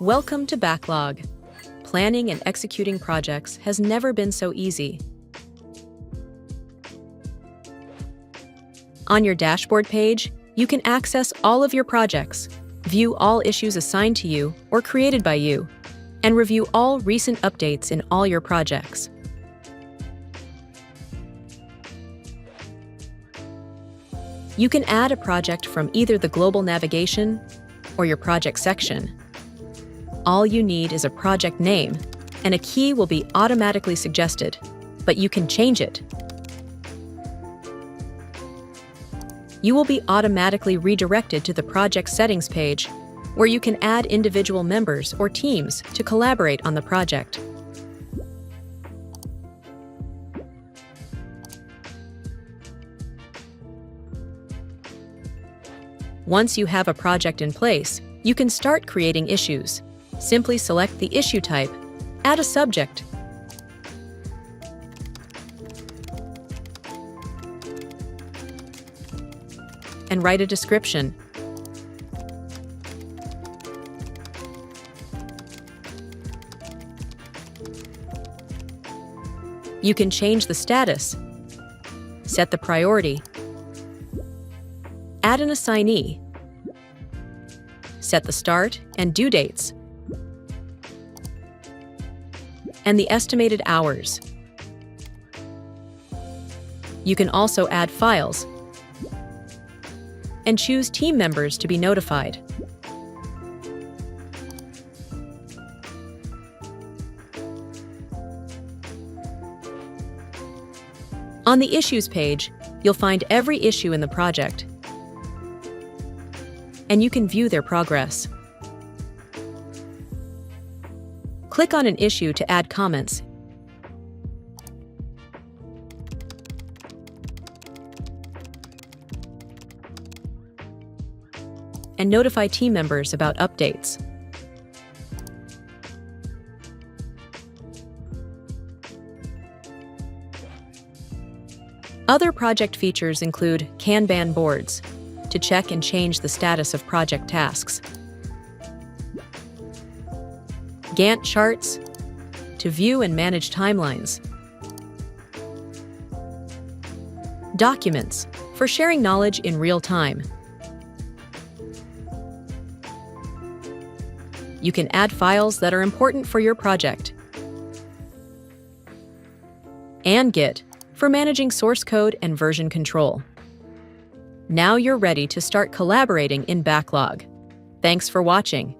Welcome to Backlog. Planning and executing projects has never been so easy. On your dashboard page, you can access all of your projects, view all issues assigned to you or created by you, and review all recent updates in all your projects. You can add a project from either the global navigation or your project section. All you need is a project name, and a key will be automatically suggested, but you can change it. You will be automatically redirected to the project settings page, where you can add individual members or teams to collaborate on the project. Once you have a project in place, you can start creating issues. Simply select the issue type, add a subject, and write a description. You can change the status, set the priority, add an assignee, set the start and due dates, and the estimated hours. You can also add files and choose team members to be notified. On the Issues page, you'll find every issue in the project, and you can view their progress. Click on an issue to add comments. And notify team members about updates. Other project features include Kanban boards to check and change the status of project tasks, Gantt charts to view and manage timelines, documents for sharing knowledge in real time. You can add files that are important for your project, and Git for managing source code and version control. Now you're ready to start collaborating in Backlog. Thanks for watching.